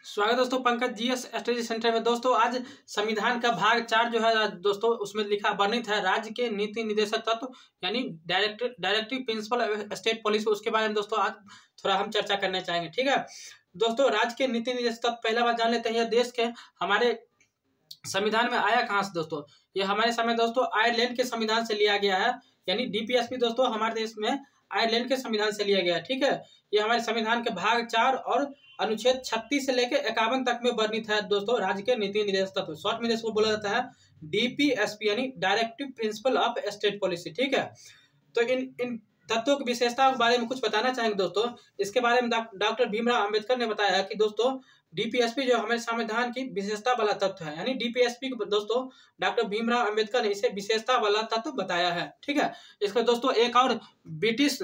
स्वागत दोस्तों Pankaj GS study centre में। दोस्तों आज संविधान का भाग 4 जो है दोस्तों उसमें लिखा वर्णित है राज्य के नीति निर्देशक तत्व यानी डायरेक्टिव प्रिंसिपल स्टेट पॉलिसी, उसके बारे में दोस्तों आज थोड़ा हम चर्चा करना चाहेंगे। ठीक है दोस्तों, राज्य के नीति निर्देशक तत्व पहला बात जान लेते हैं। यह देश के हमारे संविधान में आया कहाँ से दोस्तों? ये हमारे समय दोस्तों आयरलैंड के संविधान से लिया गया है, यानी डीपीएसपी दोस्तों हमारे देश में आयरलैंड के संविधान से लिया गया है। ठीक है, ये हमारे संविधान के भाग 4 और अनुच्छेद 36 से लेकर 51 तक में वर्णित है दोस्तों राज्य के नीति निर्देशक तत्व। शॉर्ट में इसको बोला जाता है डीपीएसपी यानी directive principle of state policy. ठीक है, तो इन तत्वों की विशेषताओं के बारे में कुछ बताना चाहेंगे दोस्तों। इसके बारे में डॉक्टर भीमराव अंबेडकर ने बताया है कि दोस्तों डीपीएसपी जो हमारे संविधान की विशेषता वाला तत्व है, यानी डीपीएसपी को दोस्तों डॉक्टर भीमराव अंबेडकर ने इसे विशेषता वाला तत्व बताया है। ठीक है, इसका दोस्तों एक और ब्रिटिश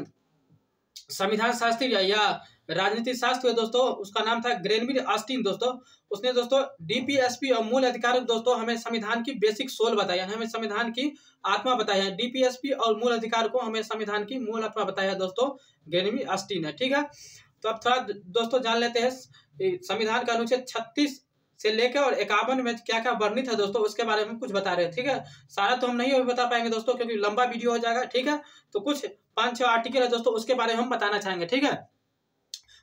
संविधान शास्त्री या राजनीतिक शास्त्र दोस्तों, उसका नाम था ग्रेनविल ऑस्टिन दोस्तों। उसने दोस्तों डीपीएसपी और मूल अधिकार दोस्तों हमें संविधान की बेसिक सोल बताया, हमें संविधान की आत्मा बताया है। डीपीएसपी और मूल अधिकार को हमें संविधान की मूल आत्मा बताया है दोस्तों ग्रेनविल ऑस्टिन है। ठीक है, तो अब थोड़ा दोस्तों जान लेते हैं संविधान का अनुच्छेद 36 से लेकर और 51 में क्या क्या वर्णित है दोस्तों, उसके बारे में कुछ बता रहे हैं। ठीक है, सारा तो हम नहीं बता पाएंगे दोस्तों क्योंकि लंबा वीडियो हो जाएगा। ठीक है, तो कुछ 5-6 आर्टिकल है दोस्तों, उसके बारे में हम बताना चाहेंगे। ठीक है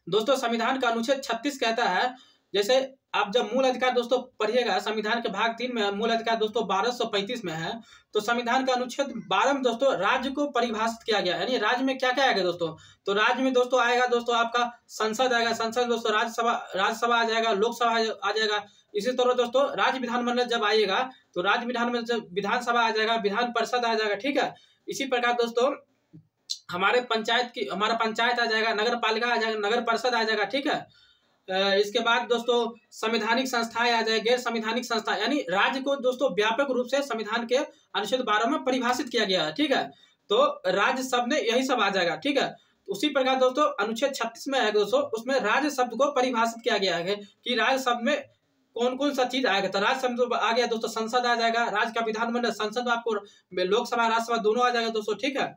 दोस्तों, संविधान का अनुच्छेद 36 कहता है, जैसे आप जब मूल अधिकार दोस्तों पढ़िएगा संविधान के भाग 3 में मूल अधिकार दोस्तों 1235 में है, तो संविधान का अनुच्छेद 12 में दोस्तों राज्य को परिभाषित किया गया, यानी राज्य में क्या क्या आएगा दोस्तों। तो राज्य में दोस्तों आएगा दोस्तों आपका संसद आएगा, संसद दोस्तों राज्यसभा आ जाएगा, लोकसभा आ जाएगा। इसी तरह दोस्तों राज्य विधानमंडल जब आएगा तो राज्य विधानमंडल जब विधानसभा आ जाएगा, विधान परिषद आ जाएगा। ठीक है, इसी प्रकार दोस्तों हमारा पंचायत आ जाएगा, नगर पालिका आ जाएगा, नगर परिषद आ जाएगा। ठीक है, इसके बाद दोस्तों संवैधानिक संस्थाएं आ जाएगी, गैर संवैधानिक संस्था, यानी राज्य को दोस्तों व्यापक रूप से संविधान के अनुच्छेद 12 में परिभाषित किया गया है। ठीक है, तो राज्य शब्द यही सब आ जाएगा। ठीक है, उसी प्रकार दोस्तों अनुच्छेद 36 में है दोस्तों, उसमें राज्य शब्द को परिभाषित किया गया है कि राज्य शब्द में कौन कौन सा चीज आएगा। तो राज्य शब्द आ गया दोस्तों, संसद आ जाएगा, राज्य का विधानमंडल, संसद में आपको लोकसभा राज्यसभा दोनों आ जाएगा दोस्तों। ठीक है,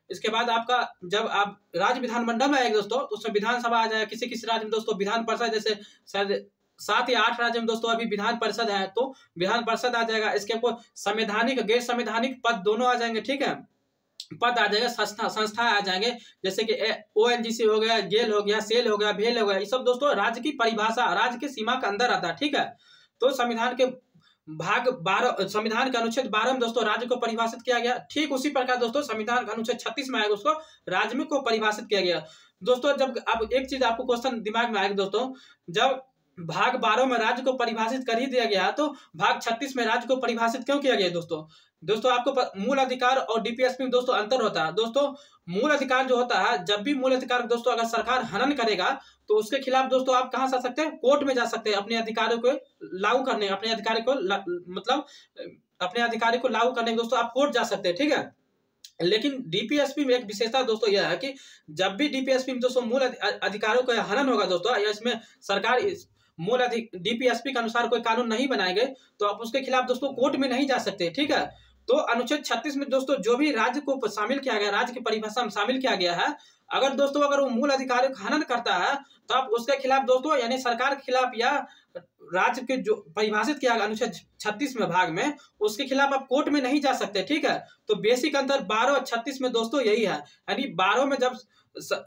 इसके बाद आपका जब आप राज्य विधानमंडल में आएगा दोस्तों तो उसमें विधानसभा आ जाएगा, किसी किसी राज्य में दोस्तों विधान परिषद, जैसे शायद 7 या 8 राज्य में दोस्तों अभी विधान परिषद है तो विधान परिषद आ जाएगा। इसके आपको संवैधानिक गैर संवैधानिक पद दोनों आ जाएंगे। ठीक है, पद आ जाएगा, संस्था आ जाएंगे, जैसे कि ओएनजीसी हो गया, गेल हो गया, सेल हो गया, भेल हो गया, ये सब दोस्तों राज्य की परिभाषा, राज्य के सीमा के अंदर आता है। ठीक है, तो संविधान के भाग 12 संविधान के अनुच्छेद 12 में दोस्तों राज्य को परिभाषित किया गया। ठीक उसी प्रकार दोस्तों संविधान का अनुच्छेद 36 में आएगा, उसको राज्य में को परिभाषित किया गया दोस्तों। जब अब एक चीज आपको क्वेश्चन दिमाग में आएगा दोस्तों, जब भाग 12 में राज्य को परिभाषित कर ही दिया गया तो भाग 36 में राज्य को परिभाषित क्यों किया गया दोस्तों आपको मूल अधिकार और डीपीएसपी में दोस्तों अंतर होता है। दोस्तों मूल अधिकार जो होता है, जब भी मूल अधिकार दोस्तों अगर सरकार हनन करेगा तो उसके खिलाफ दोस्तों आप कहां जा सकते हैं, कोर्ट में जा सकते हैं, अपने अधिकारों को लागू करने, अपने अधिकारी को मतलब अपने अधिकारी को लागू करने दोस्तों आप कोर्ट जा सकते हैं। ठीक है, लेकिन डीपीएसपी में एक विशेषता दोस्तों यह है कि जब भी डीपीएसपी में दोस्तों मूल अधिकारों का हनन होगा दोस्तों, या इसमें सरकार डीपीएसपी के अनुसार कोई कानून नहीं बनाएंगे तो आप उसके खिलाफ दोस्तों कोर्ट में नहीं जा सकते। ठीक है, तो अनुच्छेद 36 में दोस्तों जो भी राज्य को शामिल किया गया, राज्य की परिभाषा में शामिल किया गया है, अगर वो मूल अधिकारों का हनन करता है तो आप उसके खिलाफ दोस्तों यानी सरकार के खिलाफ या राज्य के जो परिभाषित किया गया अनुच्छेद 36 में भाग में, उसके खिलाफ आप कोर्ट में नहीं जा सकते। ठीक है, तो बेसिक अंतर 12 और 36 में दोस्तों यही है, यानी 12 में जब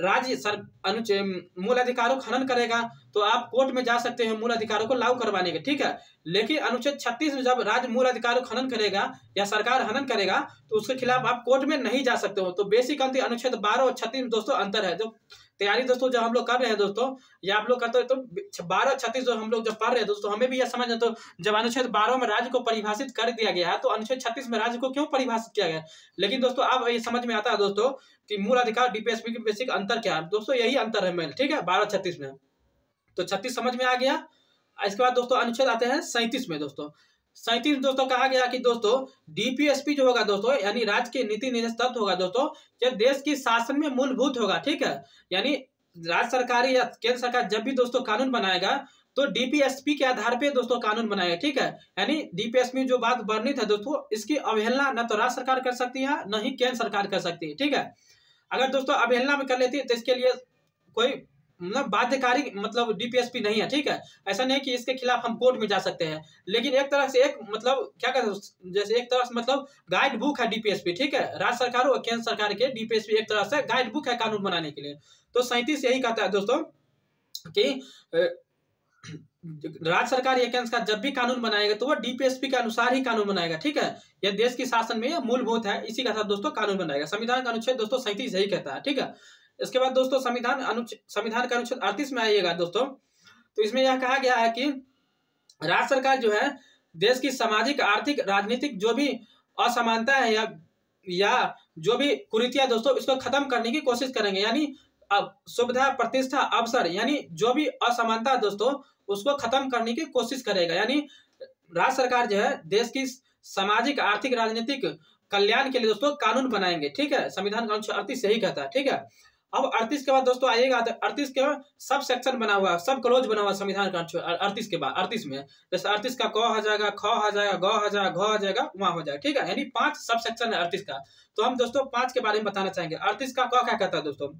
राज्य मूल अधिकारों का हनन करेगा तो आप कोर्ट में जा सकते हैं मूल अधिकारों को लागू करवाने के। ठीक है, लेकिन अनुच्छेद 36 में जब राज्य मूल अधिकारों का हनन करेगा या सरकार हनन करेगा तो उसके खिलाफ आप कोर्ट में नहीं जा सकते हो। तो बेसिक अंतर अनुच्छेद 12 और 36 में दोस्तों अंतर है। जो तैयारी दोस्तों जब हम लोग कर रहे हैं दोस्तों या आप लोग करते हैं तो 12 36 जो हम लोग जब पढ़ रहे हैं दोस्तों, हमें भी यह समझना, तो जब अनुच्छेद 12 में राज्य को परिभाषित कर दिया गया है तो अनुच्छेद 36 में राज्य को क्यों परिभाषित किया गया। लेकिन दोस्तों अब ये समझ में आता है दोस्तों कि मूल अधिकार डीपीएसपी के बेसिक अंतर क्या है दोस्तों, यही अंतर है मेन। ठीक है, 12-36 में, तो 36 समझ में आ गया। इसके बाद दोस्तों अनुच्छेद आते हैं 37 में दोस्तों। 37 दोस्तों कहा गया कि दोस्तों डीपीएसपी जो होगा दोस्तों यानी राज्य के नीति निर्देशक तत्व होगा दोस्तों, यह देश की शासन में मूलभूत होगा। ठीक है, यानी राज्य सरकार या केंद्र सरकार जब भी दोस्तों कानून बनाएगा तो डीपीएसपी के आधार पे दोस्तों कानून बनाएगा। ठीक है, यानी डीपीएसपी जो बात वर्णित है दोस्तों, इसकी अवहेलना न तो राज्य सरकार कर सकती है न ही केंद्र सरकार कर सकती है। ठीक है, अगर दोस्तों अवहेलना में कर लेती है तो इसके लिए कोई मतलब बाध्यकारी मतलब डीपीएसपी नहीं है, ठीक है। ऐसा नहीं है कि इसके खिलाफ हम कोर्ट में जा सकते हैं, लेकिन एक तरह से एक मतलब क्या कहते हैं, जैसे एक तरह से मतलब गाइड बुक है डीपीएसपी, ठीक है। राज्य सरकार और केंद्र सरकार के डीपीएसपी एक तरह से गाइड बुक है कानून बनाने के लिए। तो 37 यही कहता है दोस्तों कि राज्य सरकार या केंद्र सरकार जब भी कानून बनाएगा तो वो डीपीएसपी के अनुसार ही कानून बनाएगा, ठीक है। यह देश की शासन में मूलभूत है, इसी के साथ दोस्तों कानून बनाएगा। संविधान का अनुच्छेद दोस्तों 37 यही कहता है, ठीक है। इसके बाद दोस्तों संविधान का अनुच्छेद 38 में आइएगा दोस्तों, तो इसमें यह कहा गया है कि राज्य सरकार जो है देश की सामाजिक, आर्थिक, राजनीतिक जो भी असमानता है या जो भी कुरीतियां दोस्तों, इसको खत्म करने की कोशिश करेंगे। यानी सुविधा, प्रतिष्ठा, अवसर, यानी जो भी असमानता दोस्तों उसको खत्म करने की कोशिश करेगा। यानी राज्य सरकार जो है देश की सामाजिक, आर्थिक, राजनीतिक कल्याण के लिए दोस्तों कानून बनाएंगे, ठीक है। संविधान का अनुच्छेद 38 यही कहता है, ठीक है। अब 38 के बाद दोस्तों आइएगा तो 38 के सब सेक्शन बना हुआ है, सब क्लोज बना हुआ संविधान का अनुच्छेद 38 के बाद। 38 में जैसे 38 का क हो जाएगा, ख हो जाएगा, ग हो जाएगा, घ हो जाएगा, वहां हो जाएगा, ठीक है। यानी 5 सब सेक्शन है 38 का। तो हम दोस्तों 5 के बारे में बताना चाहेंगे। 38 का क क्या कहता है दोस्तों,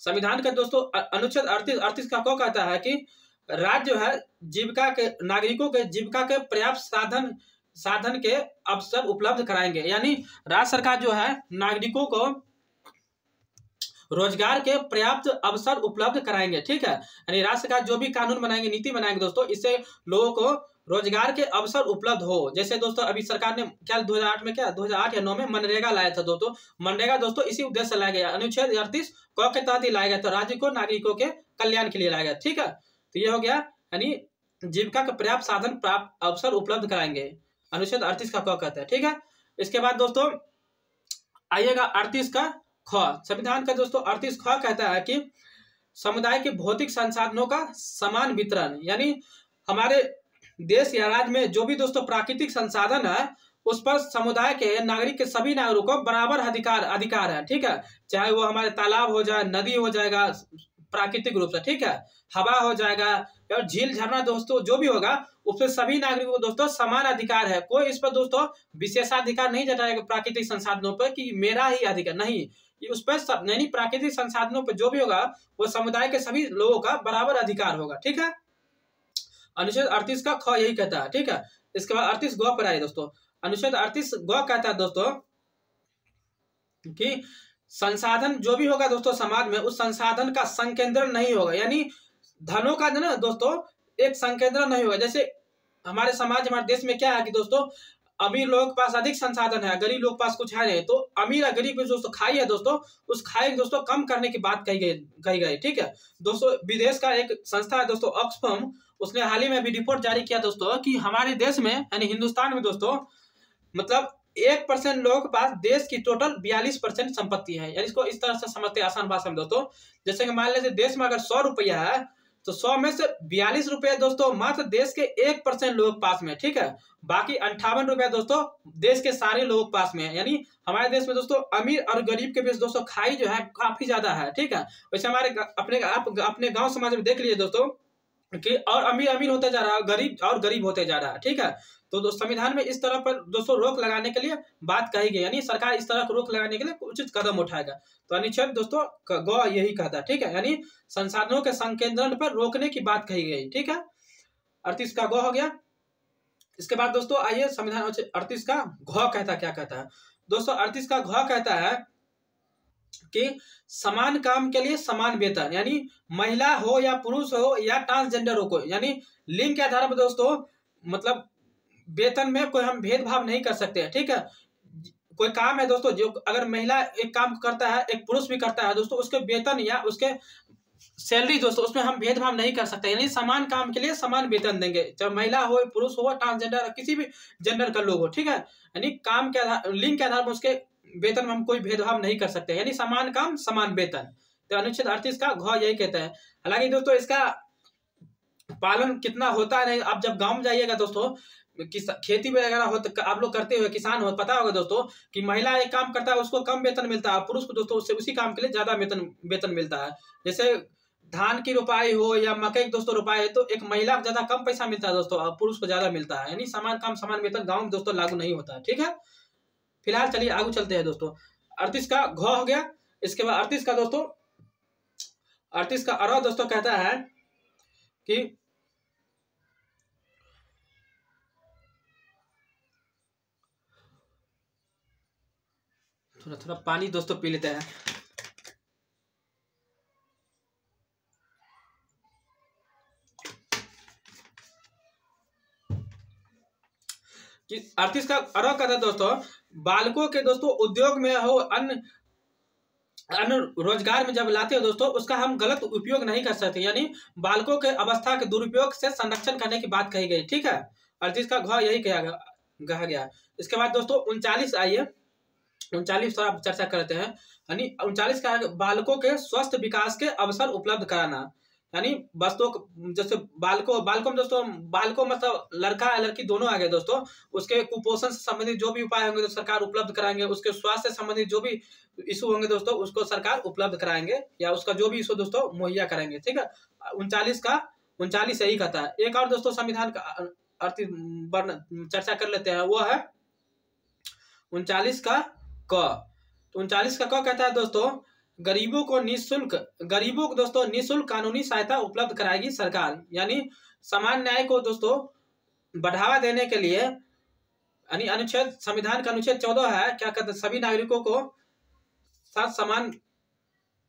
संविधान का दोस्तों अनुच्छेद 38 का क कहता है कि राज्य जो है जीविका के, नागरिकों के जीविका के पर्याप्त साधन के अवसर उपलब्ध कराएंगे। यानी राज्य सरकार जो है नागरिकों को रोजगार के पर्याप्त अवसर उपलब्ध कराएंगे, ठीक है। यानी राज्य सरकार जो भी कानून बनाएंगे, नीति बनाएंगे दोस्तों, इससे लोगों को रोजगार के अवसर उपलब्ध हो। जैसे दोस्तों अभी सरकार ने क्या 2008 में क्या 2008 या 9 में मनरेगा लाया था दोस्तों। मनरेगा दोस्तों इसी उद्देश्य से लाया गया, अनुच्छेद 38 क के तहत ही लाया गया था, राज्य को नागरिकों के कल्याण के लिए लाया गया, ठीक है। तो ये हो गया, यानी जीविका के पर्याप्त साधन, प्राप्त अवसर उपलब्ध कराएंगे, अनुच्छेद 38 का क कहता है, ठीक है। इसके बाद दोस्तों आइएगा 38 का ख। संविधान का दोस्तों 38 ख कहता है कि समुदाय के भौतिक संसाधनों का समान वितरण। यानी हमारे देश या राज्य में जो भी दोस्तों प्राकृतिक संसाधन है उस पर समुदाय के नागरिक के सभी नागरिकों को बराबर अधिकार है, ठीक है। चाहे वो हमारे तालाब हो जाए, नदी हो जाएगा प्राकृतिक रूप से, ठीक है, हवा हो जाएगा और झील झरना दोस्तों जो भी होगा उस पर सभी नागरिकों को दोस्तों समान अधिकार है। कोई इस पर दोस्तों विशेषाधिकार नहीं जताएगा प्राकृतिक संसाधनों पर कि मेरा ही अधिकार, नहीं, उस पर सब, यानी प्राकृतिक संसाधनों पर जो भी होगा वो समुदाय के सभी लोगों का बराबर अधिकार होगा, ठीक है। अनुच्छेद 38 का ख यही कहता है, ठीक है। इसके बाद 38 ग पर आए दोस्तों। अनुच्छेद 38 ग कहता है दोस्तों कि संसाधन जो भी होगा दोस्तों समाज में, उस संसाधन का संकेंद्रण नहीं होगा। यानी धनों का ना दोस्तों एक संकेंद्रण नहीं होगा। जैसे हमारे समाज, हमारे देश में क्या है कि दोस्तों अमीर लोगों के पास अधिक संसाधन है, गरीब लोग के पास कुछ है नहीं, तो अमीर या गरीब में दोस्तों खाई है दोस्तों, उस खाई दोस्तों कम करने की बात कही गई, ठीक है दोस्तों। विदेश का एक संस्था है दोस्तों ऑक्सफैम, उसने हाल ही में भी रिपोर्ट जारी किया दोस्तों कि हमारे देश में यानी हिंदुस्तान में दोस्तों मतलब 1% लोगों के पास देश की टोटल 42% संपत्ति है। यानी इसको इस तरह से समझते हैं आसान भाषा में दोस्तों, जैसे कि मान लीजिए देश में अगर 100 रुपया है तो 100 में से 42 रुपये दोस्तों मात्र देश के 1% लोगों के पास में, ठीक है। बाकी 58 रुपया दोस्तों देश के सारे लोगों के पास में है। यानी हमारे देश में दोस्तों अमीर और गरीब के बीच दोस्तों खाई जो है काफी ज्यादा है, ठीक है। वैसे हमारे अपने गांव समाज में देख लीजिए दोस्तों कि और अमीर होते जा रहा है, गरीब और गरीब होते जा रहा है, ठीक है। तो संविधान में इस तरह पर दोस्तों रोक लगाने के लिए बात कही गई, यानी सरकार इस तरह रोक लगाने के लिए उचित कदम उठाएगा। तो अनुच्छेद दोस्तों ग यही कहता है, ठीक है। यानी संसाधनों के संकेंद्रण पर रोकने की बात कही गई, ठीक है। 38 का ग हो गया। इसके बाद दोस्तों आइए संविधान 38 का घ कहता क्या कहता है दोस्तों। 38 का घ कहता है कि समान काम के लिए समान वेतन। यानी महिला हो या पुरुष हो या ट्रांसजेंडर हो कोई, यानी लिंग के आधार पर दोस्तों मतलब वेतन में कोई हम भेदभाव नहीं कर सकते हैं, ठीक है। कोई काम है दोस्तों जो अगर महिला एक काम करता है, एक पुरुष भी करता है दोस्तों, उसके वेतन या उसके सैलरी दोस्तों उसमें हम भेदभाव नहीं कर सकते। यानी समान काम के लिए समान वेतन देंगे, चाहे महिला हो, पुरुष हो, ट्रांसजेंडर, किसी भी जेंडर का लोग हो, ठीक है। यानी काम के आधार, लिंग के आधार पर उसके वेतन में हम कोई भेदभाव नहीं कर सकते, यानी समान काम समान वेतन। तो अनुच्छेद 38 का घ यही कहता है। हालांकि दोस्तों इसका पालन कितना होता है नहीं, आप जब गाँव में जाइएगा दोस्तों खेती वगैरह हो तो आप लोग करते हुए किसान हो, पता होगा दोस्तों कि महिला एक काम करता है उसको कम वेतन मिलता है, पुरुष को दोस्तों उससे उसी काम के लिए ज्यादा वेतन मिलता है। जैसे धान की रोपाई हो या मकई की दोस्तों रोपाई है तो एक महिला को ज्यादा कम पैसा मिलता है दोस्तों, पुरुष को ज्यादा मिलता है। यानी समान काम समान वेतन गाँव में दोस्तों लागू नहीं होता है, ठीक है। फिलहाल चलिए आगे चलते हैं दोस्तों। 38 का घ हो गया। इसके बाद 38 का दोस्तों 38 का अरह दोस्तों कहता है कि थोड़ा थोड़ा पानी दोस्तों पी लेते हैं। कि 38 का अरह कहता है दोस्तों, बालकों के दोस्तों उद्योग में हो अन्य रोजगार में जब लाते हो दोस्तों, उसका हम गलत उपयोग नहीं कर सकते, यानी बालकों के अवस्था के दुरुपयोग से संरक्षण करने की बात कही गई। ठीक है, 38 का घ यही कहा गया। इसके बाद दोस्तों 39 आइए, 39 थोड़ा चर्चा करते हैं। यानी 39 का बालकों के स्वस्थ विकास के अवसर उपलब्ध कराना, यानी बच्चों जैसे बालकों में दोस्तों, बालकों मतलब लड़का या लड़की दोनों आ गए दोस्तों, उसके कुपोषण से संबंधित जो भी उपाय होंगे तो सरकार उपलब्ध कराएंगे। उसके स्वास्थ्य से संबंधित जो भी इशू होंगे दोस्तों, उसको सरकार उपलब्ध कराएंगे, या उसका जो भी इशू दोस्तों मुहैया करेंगे। ठीक है, 39 यही कहता है। एक और दोस्तों संविधान का चर्चा कर लेते हैं, वो है 39 का क। तो 39 का क कहता है दोस्तों, गरीबों को दोस्तों निःशुल्क कानूनी सहायता उपलब्ध कराएगी सरकार, यानी समान न्याय को दोस्तों बढ़ावा देने के लिए, यानी संविधान का अनुच्छेद 14 है, क्या कहते हैं, सभी नागरिकों को साथ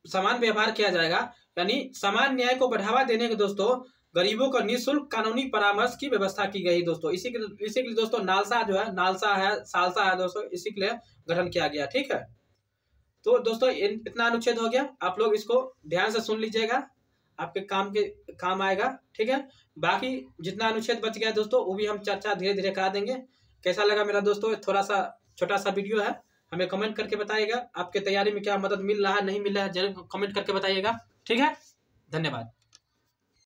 समान व्यवहार किया जाएगा, यानी समान न्याय को बढ़ावा देने के दोस्तों गरीबों को निःशुल्क कानूनी परामर्श की व्यवस्था की गई दोस्तों। इसी के लिए दोस्तों सालसा है दोस्तों, इसी के लिए गठन किया गया। ठीक है, तो दोस्तों इतना अनुच्छेद हो गया, आप लोग इसको ध्यान से सुन लीजिएगा, आपके काम आएगा। ठीक है, बाकी जितना अनुच्छेद बच गया दोस्तों, वो भी हम चर्चा धीरे धीरे करा देंगे। कैसा लगा मेरा दोस्तों थोड़ा सा छोटा सा वीडियो है, हमें कमेंट करके बताइएगा। आपके तैयारी में क्या मदद मिल रहा है, नहीं मिल रहा है, जरूर कमेंट करके बताइएगा। ठीक है, धन्यवाद।